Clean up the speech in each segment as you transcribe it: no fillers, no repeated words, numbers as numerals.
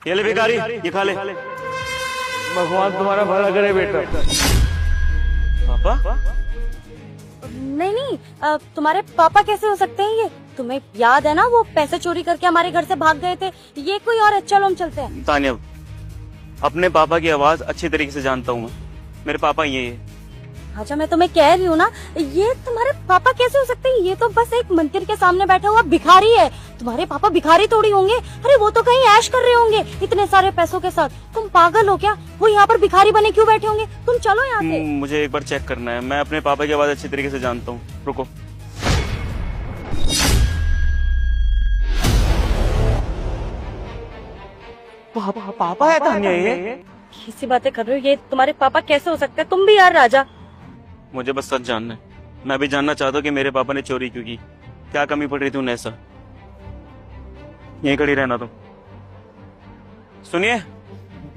ये ले भिखारी, ये खा ले। भगवान तुम्हारा भला करे बेटा। पापा? नहीं नहीं, तुम्हारे पापा कैसे हो सकते हैं ये? तुम्हें याद है ना वो पैसे चोरी करके हमारे घर से भाग गए थे? ये कोई और है, चलो हम चलते हैं। तानिया, अपने पापा की आवाज अच्छी तरीके से जानता हूँ मैं। मेरे पापा ये है। अच्छा मैं तुम्हें कह रही हूँ ना, ये तुम्हारे पापा कैसे हो सकते हैं? ये तो बस एक मंदिर के सामने बैठा हुआ भिखारी है। तुम्हारे पापा भिखारी थोड़ी होंगे। अरे वो तो कहीं ऐश कर रहे होंगे इतने सारे पैसों के साथ। तुम पागल हो क्या? वो यहाँ पर भिखारी बने क्यों बैठे होंगे? तुम चलो यहाँ से। मुझे एक बार चेक करना है। मैं अपने पापा की आवाज अच्छी तरीके से जानता हूँ, रुको। पापा है तानिया ये? कैसी बातें कर रहे हो? ये तुम्हारे पापा कैसे हो सकते हैं? तुम भी यार राजा। मुझे बस सच जानना है। मैं भी जानना चाहता हूँ कि मेरे पापा ने चोरी क्यों की। क्या कमी पड़ रही थी उन्हें ऐसा? यहीं खड़ी रहना तुम। सुनिए,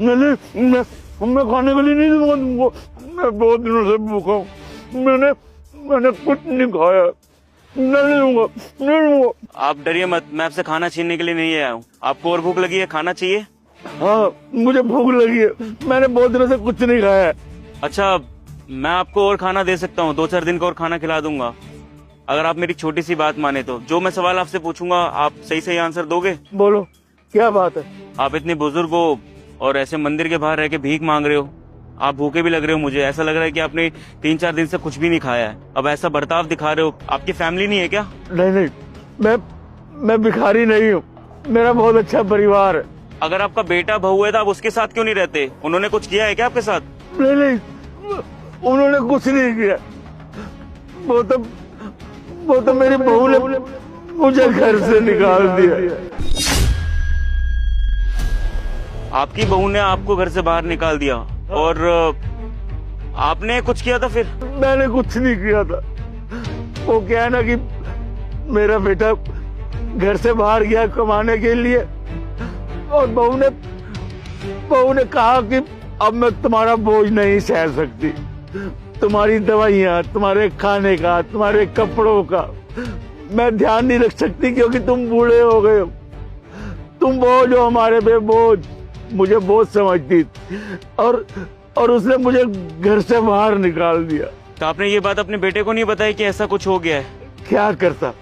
मैं खाने के लिए नहीं दूंगा तुमको। मैं बहुत दिनों से भूखा हूँ। मैंने कुछ नहीं खाया। नहीं दूंगा। आप डरिए मत, मैं आपसे खाना छीनने के लिए नहीं आया हूँ। आपको और भूख लगी है, खाना चाहिए? हाँ मुझे भूख लगी है। मैंने बहुत दिनों से कुछ नहीं खाया है। अच्छा, मैं आपको और खाना दे सकता हूँ, 2-4 दिन का और खाना खिला दूंगा, अगर आप मेरी छोटी सी बात माने तो। जो मैं सवाल आपसे पूछूंगा आप सही सही आंसर दोगे? बोलो क्या बात है? आप इतने बुजुर्ग हो और ऐसे मंदिर के बाहर रह के भीख मांग रहे हो। आप भूखे भी लग रहे हो। मुझे ऐसा लग रहा है कि आपने 3-4 दिन से कुछ भी नहीं खाया है। अब ऐसा बर्ताव दिखा रहे हो। आपकी फैमिली नहीं है क्या? नहीं, मैं भिखारी नहीं हूँ। मेरा बहुत अच्छा परिवार है। अगर आपका बेटा बहू है तो आप उसके साथ क्यों नहीं रहते? उन्होंने कुछ किया है क्या आपके साथ? नहीं, उन्होंने कुछ नहीं किया। वो तो मेरी बहू ने मुझे घर से निकाल दिया। आपकी बहू ने आपको घर से बाहर निकाल दिया और आपने कुछ किया था फिर? मैंने कुछ नहीं किया था। वो क्या है ना कि मेरा बेटा घर से बाहर गया कमाने के लिए और बहू ने कहा कि अब मैं तुम्हारा बोझ नहीं सह सकती। तुम्हारी दवाइयाँ, तुम्हारे खाने का, तुम्हारे कपड़ों का मैं ध्यान नहीं रख सकती क्योंकि तुम बूढ़े हो गए हो। तुम बोझ हो हमारे पे, बोझ। मुझे बोझ समझती और उसने मुझे घर से बाहर निकाल दिया। तो आपने ये बात अपने बेटे को नहीं बताई कि ऐसा कुछ हो गया है? क्या करता?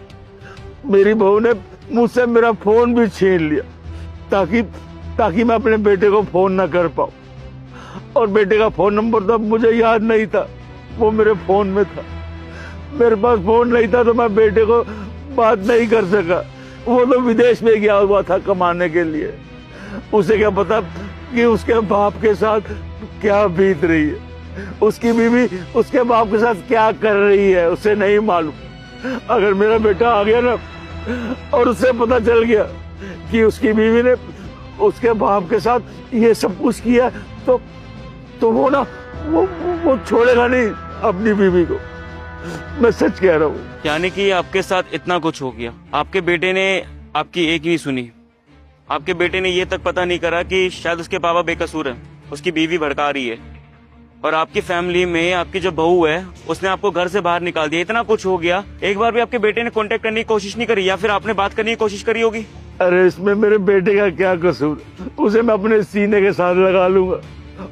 मेरी बहू ने मुझसे मेरा फोन भी छीन लिया ताकि मैं अपने बेटे को फोन ना कर पाऊं। और बेटे का फोन नंबर तो मुझे याद नहीं था, वो मेरे फोन में था। मेरे पास फोन नहीं था तो मैं बेटे को बात नहीं कर सका। वो तो विदेश में गया हुआ था कमाने के लिए। उसे क्या पता कि उसके बाप के साथ क्या बीत रही है, उसकी बीवी उसके बाप के साथ क्या कर रही है, उसे नहीं मालूम। अगर मेरा बेटा आ गया ना और उसे पता चल गया कि उसकी बीवी ने उसके बाप के साथ ये सब कुछ किया तो वो ना वो छोड़ेगा नहीं अपनी बीवी को। मैं सच कह रहा हूँ। यानी कि आपके साथ इतना कुछ हो गया। आपके बेटे ने आपकी एक नहीं सुनी। आपके बेटे ने ये तक पता नहीं करा कि शायद उसके पापा बेकसूर है, उसकी बीवी भड़का रही है। और आपकी फैमिली में आपकी जो बहू है उसने आपको घर से बाहर निकाल दिया। इतना कुछ हो गया, एक बार भी आपके बेटे ने कांटेक्ट करने की कोशिश नहीं करी? या फिर आपने बात करने की कोशिश करी होगी? अरे इसमें मेरे बेटे का क्या कसूर? उसे मैं अपने सीने के साथ लगा लूंगा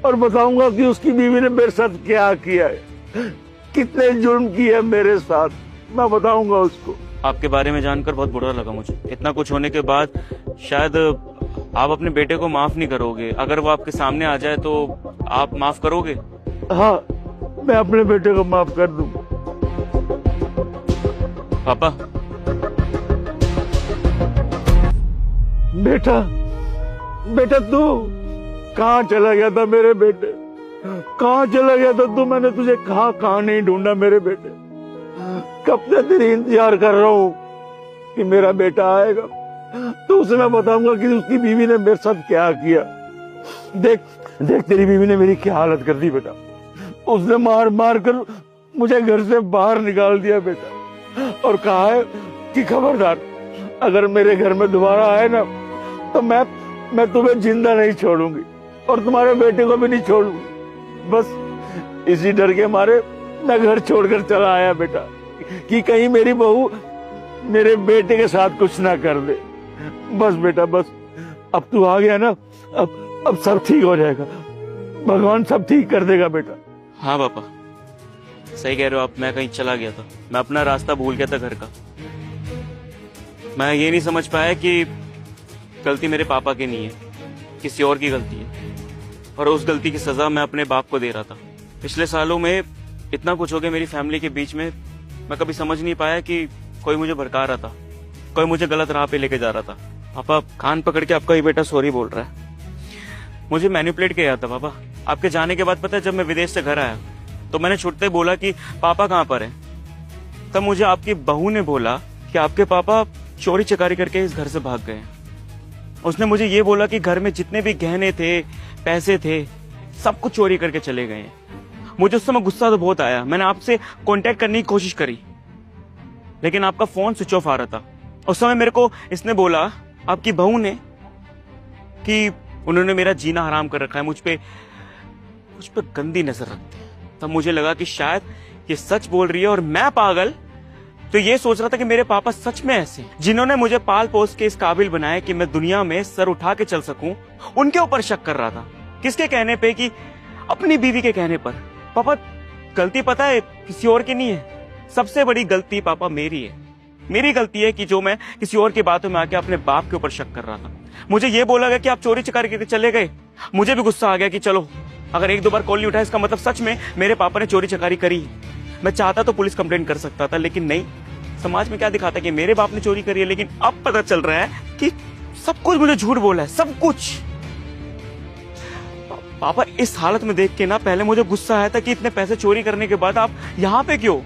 और बताऊंगा कि उसकी बीवी ने मेरे साथ क्या किया है, कितने जुर्म किए मेरे साथ। मैं बताऊंगा उसको। आपके बारे में जानकर बहुत बुरा लगा मुझे। इतना कुछ होने के बाद शायद आप अपने बेटे को माफ नहीं करोगे। अगर वो आपके सामने आ जाए तो आप माफ करोगे? हाँ, मैं अपने बेटे को माफ कर दूंगा। पापा। बेटा तू कहाँ चला गया था? मेरे बेटे कहाँ चला गया था तू? मैंने तुझे कहाँ नहीं ढूंढा मेरे बेटे। कब से तेरी इंतजार कर रहा हूँ कि मेरा बेटा आएगा तो उसे मैं बताऊंगा कि उसकी बीवी ने मेरे साथ क्या किया। देख तेरी बीवी ने मेरी क्या हालत कर दी बेटा। उसने मार कर मुझे घर से बाहर निकाल दिया बेटा, और कहा है कि खबरदार अगर मेरे घर में दोबारा आए ना तो मैं तुम्हें जिंदा नहीं छोड़ूंगी और तुम्हारे बेटे को भी नहीं छोड़ूंगी। बस इसी डर के मारे मैं घर छोड़कर चला आया बेटा कि कहीं मेरी बहू मेरे बेटे के साथ कुछ ना कर दे। बस बेटा बस, अब तू आ गया ना, अब सब ठीक हो जाएगा, भगवान सब ठीक कर देगा बेटा। हाँ पापा, सही कह रहे हो आप। मैं कहीं चला गया था, मैं अपना रास्ता भूल गया था घर का। मैं ये नहीं समझ पाया कि गलती मेरे पापा की नहीं है, किसी और की गलती है, और उस गलती की सजा मैं अपने बाप को दे रहा था। पिछले सालों में इतना कुछ हो गया मेरी फैमिली के बीच में, मैं कभी समझ नहीं पाया कि कोई मुझे भड़का रहा था, कोई मुझे गलत राह पे लेके जा रहा था। पापा कान पकड़ के आपका ही बेटा सॉरी बोल रहा है। मुझे मैनिपुलेट किया था पापा। आपके जाने के बाद पता है, जब मैं विदेश से घर आया तो मैंने छुट्टे बोला कि पापा कहाँ पर है। तब मुझे आपकी बहू ने बोला कि आपके पापा चोरी चकारी करके इस घर से भाग गए। उसने मुझे ये बोला कि घर में जितने भी गहने थे, पैसे थे, सब कुछ चोरी करके चले गए। मुझे उस समय गुस्सा तो बहुत आया। मैंने आपसे कांटेक्ट करने की कोशिश करी, लेकिन आपका फोन स्विच ऑफ आ रहा था। उस समय मेरे को इसने बोला, आपकी बहू ने, कि उन्होंने मेरा जीना हराम कर रखा है, मुझ पे गंदी नजर रखते हैं। तब मुझे लगा कि शायद ये सच बोल रही है, और मैं पागल तो ये सोच रहा था कि मेरे पापा सच में ऐसे, जिन्होंने मुझे पाल पोस के इस काबिल बनाया कि मैं दुनिया में सर उठा के चल सकूं, उनके ऊपर शक कर रहा था। किसके कहने पे? कि अपनी बीवी के कहने पर। पापा गलती पता है किसी और की नहीं है, सबसे बड़ी गलती पापा मेरी है। मेरी गलती है कि जो मैं किसी और की बातों में आके अपने बाप के ऊपर शक कर रहा था। मुझे ये बोला गया कि आप चोरी चकारी करके चले गए। मुझे भी गुस्सा आ गया कि चलो, अगर एक दो बार कॉल नहीं उठाया इसका मतलब सच में मेरे पापा ने चोरी चकारी करी। मैं चाहता तो पुलिस कंप्लेंट कर सकता था, लेकिन नहीं। समाज में क्या दिखाता कि मेरे बाप ने चोरी करी है, लेकिन अब पता चल रहा है कि सब कुछ मुझे झूठ बोला है, सब कुछ। पापा इस हालत में देख के ना, पहले मुझे गुस्सा आया था कि इतने पैसे चोरी करने के बाद आप यहाँ पे क्यों?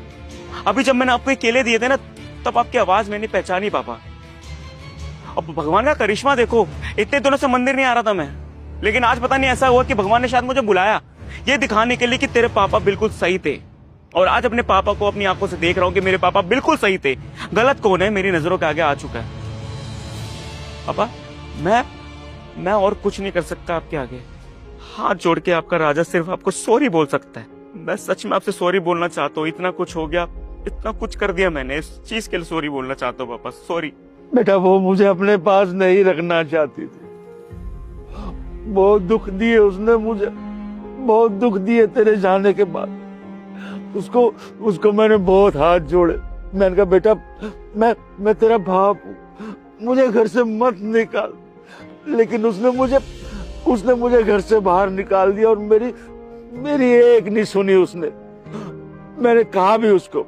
अभी जब मैंने आपको केले दिए थे ना, तब आपकी आवाज मैंने पहचानी पापा। अब भगवान का करिश्मा देखो, इतने दिनों से मंदिर नहीं आ रहा था मैं, लेकिन आज पता नहीं ऐसा हुआ कि भगवान ने शायद मुझे बुलाया ये दिखाने के लिए कि तेरे पापा बिल्कुल सही थे। और आज अपने पापा को अपनी आंखों से देख रहा हूं कि मेरे पापा बिल्कुल सही थे। गलत कौन है मेरी नजरों के आगे आ चुका है। पापा मैं और कुछ नहीं कर सकता आपके आगे। हाथ जोड़ के आपका राजा सिर्फ आपको सॉरी बोल सकता है। मैं सच में आपसे सॉरी बोलना चाहता हूँ। इतना कुछ हो गया, इतना कुछ कर दिया मैंने, इस चीज के लिए सॉरी बोलना चाहता हूँ पापा, सॉरी। बेटा वो मुझे अपने पास नहीं रखना चाहती थी, बहुत दुख दिए उसने मुझे, बहुत दुख दिए तेरे जाने के बाद। उसको मैंने बहुत हाथ जोड़े। मैंने कहा बेटा मैं तेरा बाप हूँ, मुझे घर से मत निकाल। लेकिन उसने मुझे घर से बाहर निकाल दिया, और मेरी एक नहीं सुनी उसने। मैंने कहा भी उसको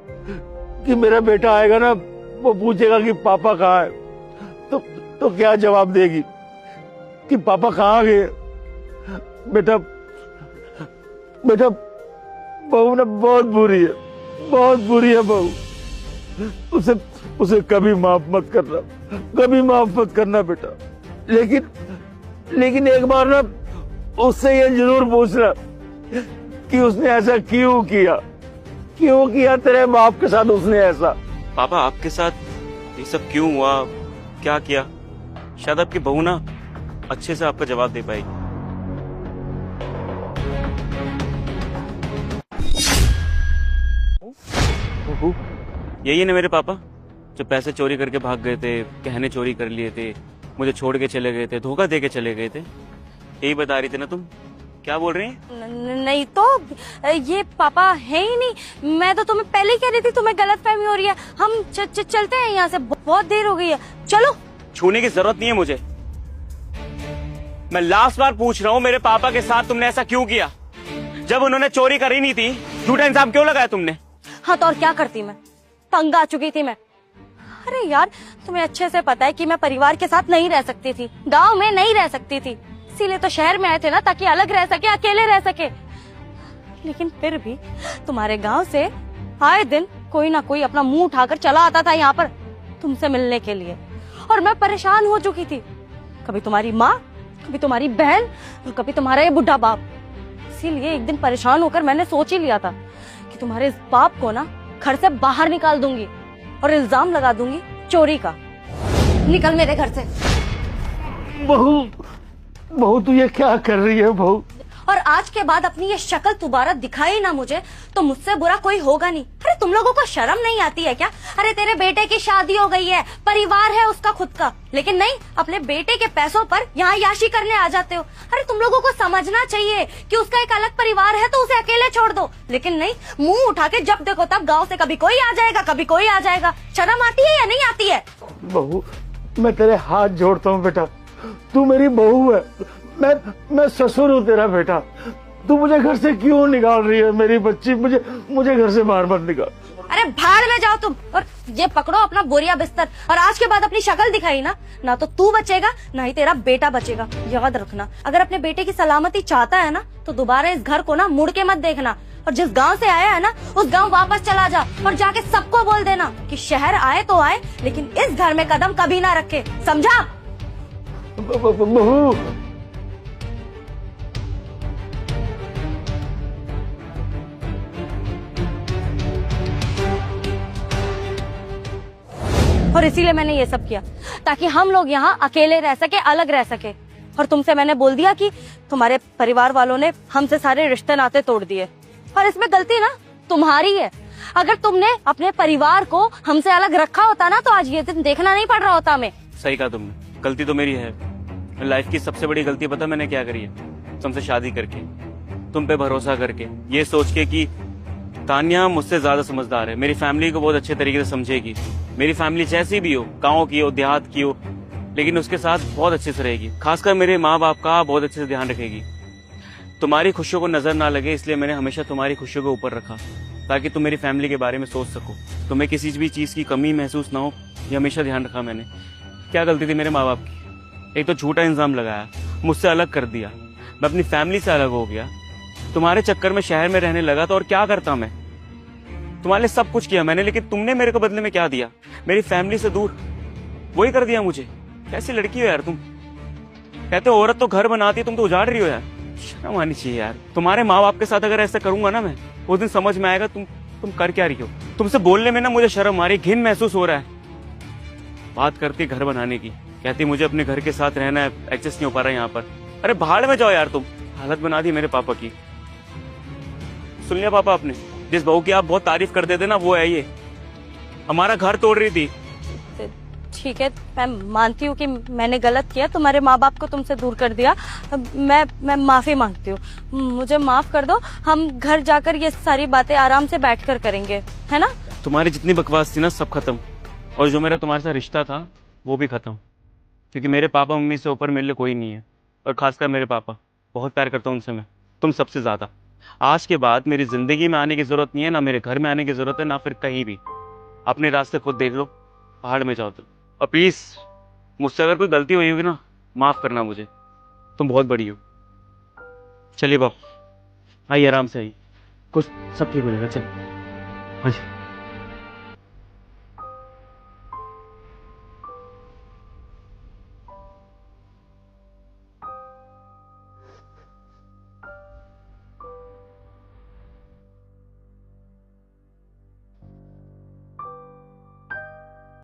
कि मेरा बेटा आएगा ना, वो पूछेगा कि पापा कहाँ है, तो क्या जवाब देगी कि पापा कहाँ गए? बेटा बहू ना बहुत बुरी है बहू। उसे कभी माफ मत करना, कभी माफ मत करना बेटा। लेकिन एक बार ना उससे ये जरूर पूछना कि उसने ऐसा क्यों किया तेरे बाप के साथ उसने ऐसा। पापा आपके साथ ये सब क्यों हुआ, क्या किया? शायद आपकी बहू ना अच्छे से आपका जवाब दे पाएगी। यही ना मेरे पापा, जो पैसे चोरी करके भाग गए थे, गहने चोरी कर लिए थे, मुझे छोड़ के चले गए थे, धोखा दे के चले गए थे। यही बता रही थी ना तुम? क्या बोल रही हैं? नहीं तो ये पापा है ही नहीं। मैं तो तुम्हें पहले ही कह रही थी, तुम्हें गलतफहमी हो रही है। हम चलते हैं यहाँ से, बहुत देर हो गई है, चलो। छूने की जरूरत नहीं है मुझे। मैं लास्ट बार पूछ रहा हूँ, मेरे पापा के साथ तुमने ऐसा क्यों किया? जब उन्होंने चोरी करी नहीं थी, झूठा इंसाफ क्यों लगाया तुमने? हाँ तो और क्या करती मैं, तंग आ चुकी थी मैं। अरे यार तुम्हें अच्छे से पता है कि मैं परिवार के साथ नहीं रह सकती थी, गांव में नहीं रह सकती थी, इसीलिए तो शहर में आए थे ना, ताकि अलग रह सके, अकेले रह सके। लेकिन फिर भी तुम्हारे गांव से आए दिन कोई ना कोई अपना मुंह उठाकर चला आता था यहाँ पर तुमसे मिलने के लिए, और मैं परेशान हो चुकी थी। कभी तुम्हारी माँ, कभी तुम्हारी बहन, और कभी तुम्हारा ये बुढ़ा बाप। इसीलिए एक दिन परेशान होकर मैंने सोच ही लिया था कि तुम्हारे इस बाप को ना घर से बाहर निकाल दूंगी और इल्जाम लगा दूंगी चोरी का। निकल मेरे घर से। बहू तू ये क्या कर रही है बहू? और आज के बाद अपनी ये शक्ल दोबारा दिखाई ना मुझे तो मुझसे बुरा कोई होगा नहीं। अरे तुम लोगों को शर्म नहीं आती है क्या? अरे तेरे बेटे की शादी हो गई है, परिवार है उसका खुद का, लेकिन नहीं, अपने बेटे के पैसों पर यहाँ याशी करने आ जाते हो। अरे तुम लोगों को समझना चाहिए कि उसका एक अलग परिवार है तो उसे अकेले छोड़ दो, लेकिन नहीं, मुंह उठा के जब देखो तब गाँव से कभी कोई आ जाएगा, कभी कोई आ जाएगा। शर्म आती है या नहीं आती है? बहू, मैं तेरे हाथ जोड़ता हूँ बेटा, तू मेरी बहू है, मैं ससुर हूँ तेरा बेटा। तू मुझे घर से क्यों निकाल रही है मेरी बच्ची? मुझे घर से बाहर मत निकाल। अरे भाड़ में जाओ तुम, और ये पकड़ो अपना बोरिया बिस्तर, और आज के बाद अपनी शक्ल दिखाई ना तो तू बचेगा ना ही तेरा बेटा बचेगा। याद रखना, अगर अपने बेटे की सलामती चाहता है ना तो दोबारा इस घर को ना मुड़ के मत देखना, और जिस गांव से आया है ना उस गांव वापस चला जा और जाके सबको बोल देना कि शहर आए तो आए लेकिन इस घर में कदम कभी ना रखे, समझा? बहू, और इसीलिए मैंने ये सब किया ताकि हम लोग यहाँ अकेले रह सके, अलग रह सके। और तुमसे मैंने बोल दिया कि तुम्हारे परिवार वालों ने हमसे सारे रिश्ते नाते तोड़ दिए, और इसमें गलती ना तुम्हारी है। अगर तुमने अपने परिवार को हमसे अलग रखा होता ना तो आज ये दिन देखना नहीं पड़ रहा होता हमें। सही कहा तुमने, गलती तो मेरी है। लाइफ की सबसे बड़ी गलती पता मैंने क्या करी है? तुमसे शादी करके, तुम पे भरोसा करके, ये सोच के कि तान्या मुझसे ज्यादा समझदार है, मेरी फैमिली को बहुत अच्छे तरीके से समझेगी, मेरी फैमिली जैसी भी हो, गाँव की हो, देहात की हो, लेकिन उसके साथ बहुत अच्छे से रहेगी, खासकर मेरे माँ बाप का बहुत अच्छे से ध्यान रखेगी। तुम्हारी खुशियों को नजर ना लगे इसलिए मैंने हमेशा तुम्हारी खुशियों को ऊपर रखा, ताकि तुम मेरी फैमिली के बारे में सोच सको, तुम्हें किसी भी चीज की कमी महसूस ना हो, ये हमेशा ध्यान रखा मैंने। क्या गलती थी मेरे माँ बाप की? एक तो झूठा इल्जाम लगाया, मुझसे अलग कर दिया, मैं अपनी फैमिली से अलग हो गया, तुम्हारे चक्कर में शहर में रहने लगा, तो और क्या करता मैं? तुम्हारे लिए सब कुछ किया मैंने, लेकिन तुमने मेरे को बदले में क्या दिया? मेरी फैमिली से दूर, वही कर दिया मुझे। कैसी लड़की हो यार तुम? कहते हो औरत तो घर बनाती है, तुम तो उजाड़ रही हो यार। शर्म आनी चाहिए यार। तुम्हारे माँ बाप के साथ अगर ऐसा करूंगा ना मैं, उस दिन समझ में आएगा तुम कर क्या रही हो। तुमसे बोलने में ना मुझे शर्म आ रही, घिन महसूस हो रहा है। बात करती घर बनाने की, कहती मुझे अपने घर के साथ रहना है, एडजस्ट नहीं हो पा रहा है यहाँ पर। अरे भाड़ में जाओ यार तुम, हालत बना दी मेरे पापा की। सुन लिया पापा आपने? जिस बहू की आप बहुत तारीफ करते थे ना, वो है ये, हमारा घर तोड़ रही थी। ठीक है, मैं मानती हूँ कि मैंने गलत किया, तुम्हारे माँ बाप को तुमसे दूर कर दिया। मैं माफी मांगती हूँ, मुझे माफ कर दो। हम घर जाकर ये सारी बातें आराम से बैठकर करेंगे, है ना? तुम्हारी जितनी बकवास थी ना सब खत्म, और जो मेरा तुम्हारे साथ रिश्ता था वो भी खत्म, क्योंकि मेरे पापा मम्मी से ऊपर मेरे लिए कोई नहीं है, और खासकर मेरे पापा, बहुत प्यार करता हूँ उनसे मैं, तुम सबसे ज्यादा। आज के बाद मेरी जिंदगी में आने की जरूरत नहीं है, ना मेरे घर में आने की जरूरत है, ना फिर कहीं भी। अपने रास्ते खुद देख लो, पहाड़ में जाओ तुम। और प्लीज मुझसे अगर कोई गलती हुई होगी ना, माफ करना मुझे, तुम बहुत बड़ी हो। चलिए बाप, आइए आराम से आइए, कुछ सब ठीक हो जाएगा। चल हाँ जी।